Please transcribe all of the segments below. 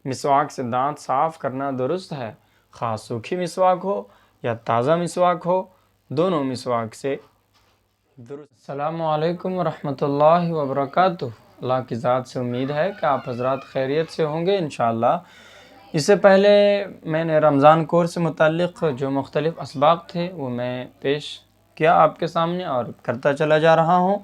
مسواک سے دانت صاف کرنا درست ہے، خاص سوکھی مسواک ہو یا تازہ مسواک ہو، دونوں مسواک سے درست۔ السلام علیکم ورحمۃ اللہ وبرکاتہ۔ اللہ کی ذات سے امید ہے کہ آپ حضرات خیریت سے ہوں گے انشاءاللہ۔ اس سے پہلے میں نے رمضان کورس سے متعلق جو مختلف اسباق تھے وہ میں پیش کیا آپ کے سامنے اور کرتا چلا جا رہا ہوں۔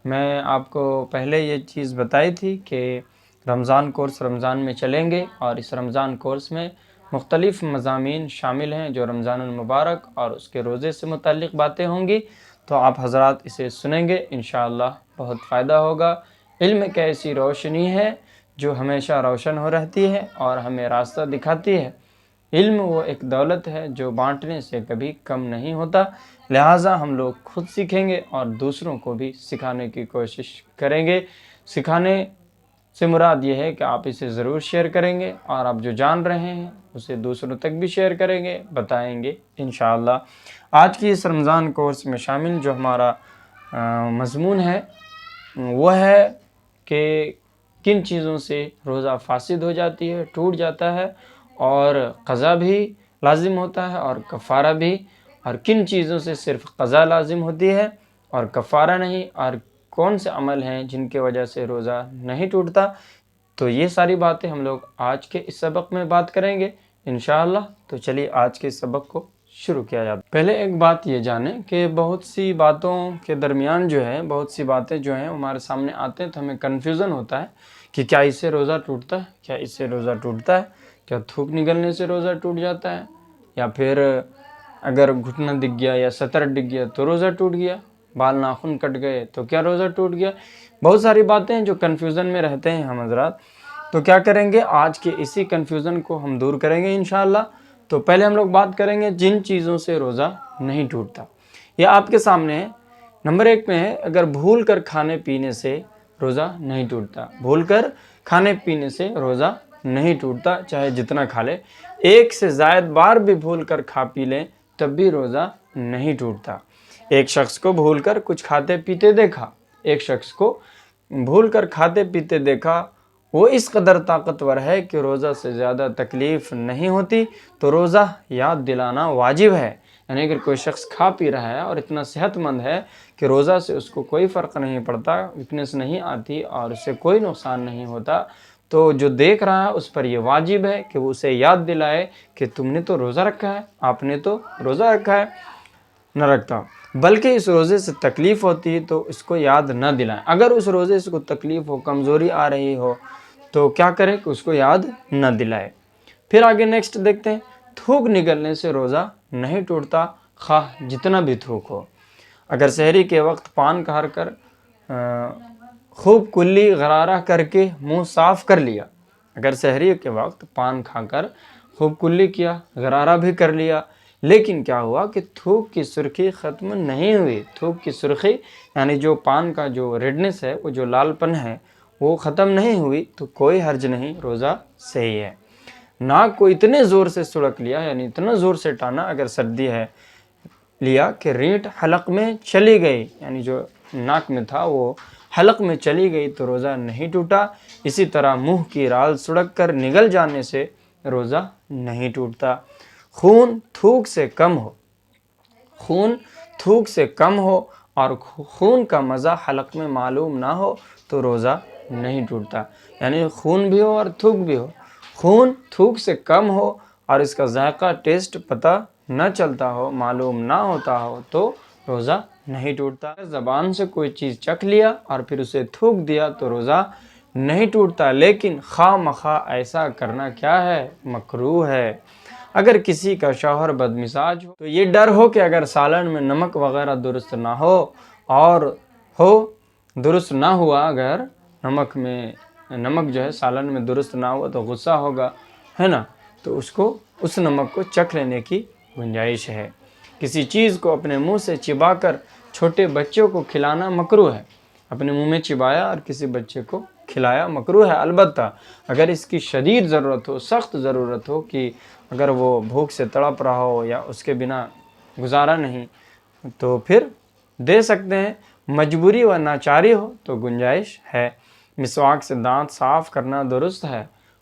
میں آپ کو پہلے یہ چیز بتائی تھی کہ رمضان کورس رمضان میں چلیں گے، اور اس رمضان کورس میں مختلف مضامین شامل ہیں جو رمضان المبارک اور اس کے روزے سے متعلق باتیں ہوں گی، تو آپ حضرات اسے سنیں گے انشاءاللہ، بہت فائدہ ہوگا۔ علم ایک ایسی روشنی ہے جو ہمیشہ روشن ہو رہتی ہے اور ہمیں راستہ دکھاتی ہے۔ علم وہ ایک دولت ہے جو بانٹنے سے کبھی کم نہیں ہوتا، لہٰذا ہم لوگ خود سیکھیں گے اور دوسروں کو بھی سکھانے کی کوشش کریں گے۔ سکھانے سے مراد یہ ہے کہ آپ اسے ضرور شیئر کریں گے، اور آپ جو جان رہے ہیں اسے دوسروں تک بھی شیئر کریں گے، بتائیں گے انشاءاللہ۔ آج کی اس رمضان کورس میں شامل جو ہمارا مضمون ہے وہ ہے کہ کن چیزوں سے روزہ فاسد ہو جاتی ہے، ٹوٹ جاتا ہے، اور قضا بھی لازم ہوتا ہے اور کفارہ بھی، اور کن چیزوں سے صرف قضا لازم ہوتی ہے اور کفارہ نہیں، اور کون سے عمل ہیں جن کے وجہ سے روزہ نہیں ٹوٹتا۔ تو یہ ساری باتیں ہم لوگ آج کے اس سبق میں بات کریں گے انشاءاللہ۔ تو چلیے آج کے اس سبق کو شروع کیا جاتا ہے۔ پہلے ایک بات یہ جانیں کہ بہت سی باتوں کے درمیان جو ہے، بہت سی باتیں جو ہیں ہمارے سامنے آتے ہیں تو ہمیں کنفیوژن ہوتا ہے کہ کیا اس سے روزہ ٹوٹتا ہے، کیا اس سے روزہ ٹوٹتا ہے، کیا تھوک نگلنے سے روزہ ٹوٹ جاتا ہے، یا پھر اگر گھٹنا دکھ گیا یا سطر دکھ گیا تو روزہ ٹوٹ گیا، بال ناخن کٹ گئے تو کیا روزہ ٹوٹ گیا۔ بہت ساری باتیں ہیں جو کنفیوژن میں رہتے ہیں ہم حضرات۔ تو کیا کریں گے، آج کے اسی کنفیوژن کو ہم دور کریں گے انشاءاللہ۔ تو پہلے ہم لوگ بات کریں گے جن چیزوں سے روزہ نہیں ٹوٹتا۔ یہ آپ کے سامنے ہے۔ نمبر 1 میں ہے، اگر بھول کر کھانے پینے سے روزہ نہیں ٹوٹتا۔ بھول کر کھانے پینے سے روزہ نہیں ٹوٹتا، چاہے جتنا کھا لے۔ ایک سے زائد بار بھی بھول کر کھا پی لیں تب بھی روزہ نہیں ٹوٹتا۔ ایک شخص کو بھول کر کچھ کھاتے پیتے دیکھا، ایک شخص کو بھول کر کھاتے پیتے دیکھا، وہ اس قدر طاقتور ہے کہ روزہ سے زیادہ تکلیف نہیں ہوتی، تو روزہ یاد دلانا واجب ہے۔ یعنی اگر کوئی شخص کھا پی رہا ہے اور اتنا صحت مند ہے کہ روزہ سے اس کو کوئی فرق نہیں پڑتا، ویکنس نہیں آتی اور اس سے کوئی نقصان نہیں ہوتا، تو جو دیکھ رہا ہے اس پر یہ واجب ہے کہ وہ اسے یاد دلائے کہ تم نے تو روزہ رکھا ہے، آپ نے تو روزہ رکھا ہے، نہ رکھتا، بلکہ اس روزے سے تکلیف ہوتی ہے تو اس کو یاد نہ دلائیں۔ اگر اس روزے سے کوئی تکلیف ہو، کمزوری آ رہی ہو، تو کیا کرے کہ اس کو یاد نہ دلائے۔ پھر آگے نیکسٹ دیکھتے ہیں، تھوک نگلنے سے روزہ نہیں ٹوٹتا، خواہ جتنا بھی تھوک ہو۔ اگر سحری کے وقت پان کھا کر خوب کلی غرارہ کر کے منہ صاف کر لیا، اگر سحری کے وقت پان کھا کر خوب کلی کیا، غرارہ بھی کر لیا، لیکن کیا ہوا کہ تھوک کی سرخی ختم نہیں ہوئی، تھوک کی سرخی یعنی جو پان کا جو ریڈنس ہے، وہ جو لال پن ہے وہ ختم نہیں ہوئی، تو کوئی حرج نہیں، روزہ صحیح ہے۔ ناک کو اتنے زور سے سڑک لیا، یعنی اتنا زور سے ٹانا اگر سردی ہے لیا کہ رینٹ حلق میں چلی گئی، یعنی جو ناک میں تھا وہ حلق میں چلی گئی، تو روزہ نہیں ٹوٹا۔ اسی طرح منہ کی رال سڑک کر نگل جانے سے روزہ نہیں ٹوٹتا۔ خون تھوک سے کم ہو، خون تھوک سے کم ہو اور خون کا مزہ حلق میں معلوم نہ ہو تو روزہ نہیں ٹوٹتا۔ یعنی خون بھی ہو اور تھوک بھی ہو، خون تھوک سے کم ہو اور اس کا ذائقہ ٹیسٹ پتہ نہ چلتا ہو، معلوم نہ ہوتا ہو، تو روزہ نہیں ٹوٹتا۔ زبان سے کوئی چیز چکھ لیا اور پھر اسے تھوک دیا تو روزہ نہیں ٹوٹتا، لیکن خواہ مخواہ ایسا کرنا کیا ہے، مکروہ ہے۔ اگر کسی کا شوہر بدمزاج ہو تو یہ ڈر ہو کہ اگر سالن میں نمک وغیرہ درست نہ ہو، اور درست نہ ہوا، اگر نمک جو ہے سالن میں درست نہ ہوا تو غصہ ہوگا، ہے نا، تو اس نمک کو چکھ لینے کی گنجائش ہے۔ کسی چیز کو اپنے منہ سے چبا کر چھوٹے بچوں کو کھلانا مکروہ ہے۔ اپنے منہ میں چبایا اور کسی بچے کو کھلایا مکروہ ہے، البتہ اگر اس کی شدید ضرورت ہو، سخت ضرورت ہو، کہ اگر وہ بھوک سے تڑپ رہا ہو یا اس کے بنا گزارا نہیں، تو پھر دے سکتے ہیں۔ مجبوری و ناچاری ہو تو گنجائش ہے۔ مسواک سے دانت صاف کرنا درست ہے،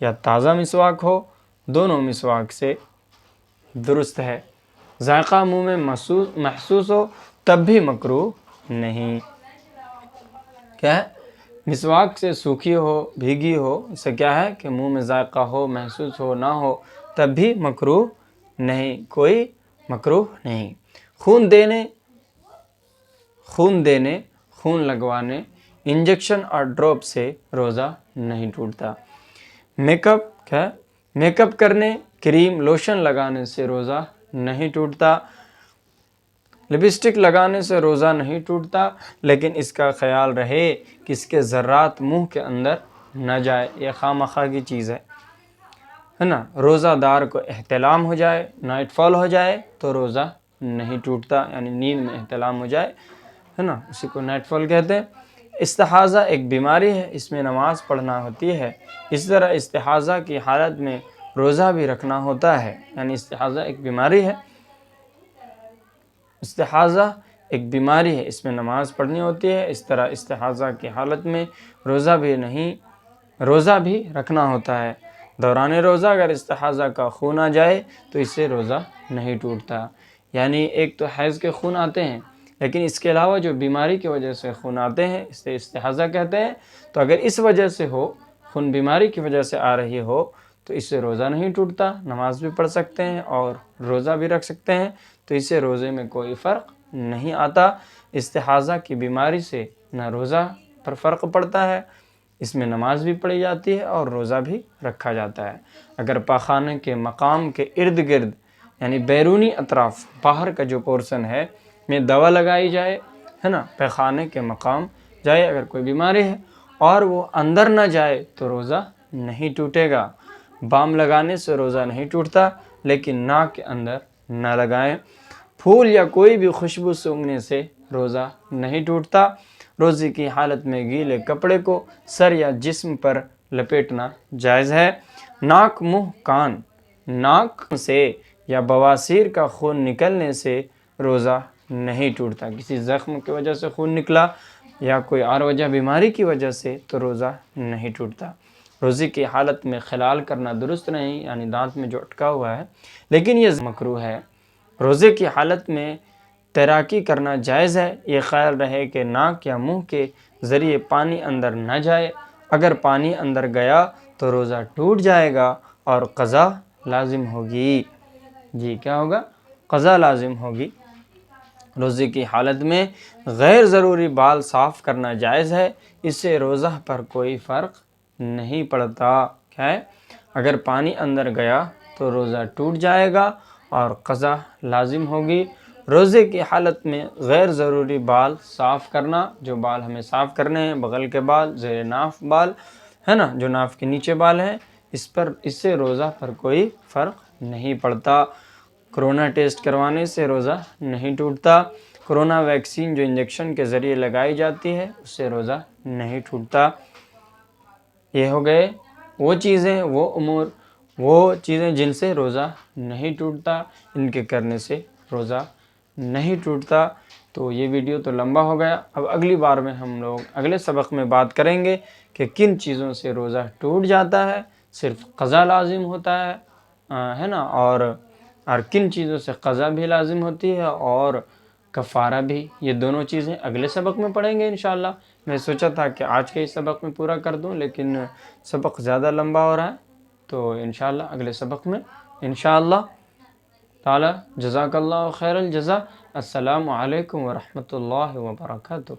یا تازہ مسواک ہو، دونوں مسواک سے درست ہے۔ ذائقہ منہ میں محسوس ہو تب بھی مکروہ نہیں۔ کیا ہے؟ مسواک سے سوکھی ہو، بھیگی ہو، اس سے کیا ہے کہ منہ میں ذائقہ ہو، محسوس ہو، نہ ہو، تب بھی مکروہ نہیں، کوئی مکروہ نہیں۔ خون دینے، خون لگوانے، انجیکشن اور ڈراپ سے روزہ نہیں ٹوٹتا۔ میک اپ کرنے، کریم لوشن لگانے سے روزہ نہیں ٹوٹتا۔ لپسٹک لگانے سے روزہ نہیں ٹوٹتا، لیکن اس کا خیال رہے کہ اس کے ذرات منہ کے اندر نہ جائے، یہ خواہ مخواہ کی چیز ہے نا۔ روزہ دار کو احتلام ہو جائے، نائٹ فال ہو جائے تو روزہ نہیں ٹوٹتا، یعنی نیند میں احتلام ہو جائے، ہے نا، اسی کو نائٹ فال کہتے ہیں۔ استحاضہ ایک بیماری ہے، اس میں نماز پڑھنا ہوتی ہے، اس طرح استحاضہ کی حالت میں روزہ بھی رکھنا ہوتا ہے، یعنی استحاضہ ایک بیماری ہے، استحاضہ ایک بیماری ہے، اس میں نماز پڑھنی ہوتی ہے، اس طرح استحاضہ کی حالت میں روزہ بھی رکھنا ہوتا ہے۔ دوران روزہ اگر استحاضہ کا خون آ جائے تو اس سے روزہ نہیں ٹوٹتا، یعنی ایک تو حیض کے خون آتے ہیں، لیکن اس کے علاوہ جو بیماری کی وجہ سے خون آتے ہیں اسے استحاضہ کہتے ہیں، تو اگر اس وجہ سے ہو، خون بیماری کی وجہ سے آ رہی ہو تو اس سے روزہ نہیں ٹوٹتا، نماز بھی پڑھ سکتے ہیں اور روزہ بھی رکھ سکتے ہیں، تو اس سے روزے میں کوئی فرق نہیں آتا۔ استحاضہ کی بیماری سے نہ روزہ پر فرق پڑتا ہے، اس میں نماز بھی پڑھی جاتی ہے اور روزہ بھی رکھا جاتا ہے۔ اگر پاخانے کے مقام کے ارد گرد، یعنی بیرونی اطراف، باہر کا جو پورشن ہے میں دوا لگائی جائے، ہے نا، پیخانے کے مقام جائے اگر کوئی بیماری ہے اور وہ اندر نہ جائے تو روزہ نہیں ٹوٹے گا۔ بام لگانے سے روزہ نہیں ٹوٹتا، لیکن ناک کے اندر نہ لگائیں۔ پھول یا کوئی بھی خوشبو سونگھنے سے روزہ نہیں ٹوٹتا۔ روزے کی حالت میں گیلے کپڑے کو سر یا جسم پر لپیٹنا جائز ہے۔ ناک، منہ، کان، ناک سے یا بواسیر کا خون نکلنے سے روزہ نہیں ٹوٹتا۔ کسی زخم کی وجہ سے خون نکلا یا کوئی اور وجہ بیماری کی وجہ سے تو روزہ نہیں ٹوٹتا۔ روزے کی حالت میں خلال کرنا درست نہیں، یعنی دانت میں جو اٹکا ہوا ہے، لیکن یہ مکروہ ہے۔ روزے کی حالت میں تیراکی کرنا جائز ہے، یہ خیال رہے کہ ناک یا منہ کے ذریعے پانی اندر نہ جائے۔ اگر پانی اندر گیا تو روزہ ٹوٹ جائے گا اور قضا لازم ہوگی۔ جی کیا ہوگا؟ قضا لازم ہوگی۔ روزے کی حالت میں غیر ضروری بال صاف کرنا جائز ہے، اس سے روزہ پر کوئی فرق نہیں پڑتا۔ کیا ہے؟ اگر پانی اندر گیا تو روزہ ٹوٹ جائے گا اور قضا لازم ہوگی۔ روزے کی حالت میں غیر ضروری بال صاف کرنا، جو بال ہمیں صاف کرنے ہیں، بغل کے بال، زیر ناف بال، ہے نا، جو ناف کے نیچے بال ہیں، اس سے روزہ پر کوئی فرق نہیں پڑتا۔ کرونا ٹیسٹ کروانے سے روزہ نہیں ٹوٹتا۔ کرونا ویکسین جو انجیکشن کے ذریعے لگائی جاتی ہے اس سے روزہ نہیں ٹوٹتا۔ یہ ہو گئے وہ چیزیں، وہ امور، وہ چیزیں جن سے روزہ نہیں ٹوٹتا، ان کے کرنے سے روزہ نہیں ٹوٹتا۔ تو یہ ویڈیو تو لمبا ہو گیا، اب اگلی بار میں ہم لوگ اگلے سبق میں بات کریں گے کہ کن چیزوں سے روزہ ٹوٹ جاتا ہے، صرف قضا لازم ہوتا ہے نا، اور کن چیزوں سے قضا بھی لازم ہوتی ہے اور کفارہ بھی۔ یہ دونوں چیزیں اگلے سبق میں پڑھیں گے انشاءاللہ۔ میں سوچا تھا کہ آج کے ہی سبق میں پورا کر دوں، لیکن سبق زیادہ لمبا ہو رہا ہے، تو انشاءاللہ اگلے سبق میں انشاءاللہ تعالی۔ جزاک اللہ خیر الجزا۔ السلام علیکم ورحمۃ اللہ وبرکاتہ۔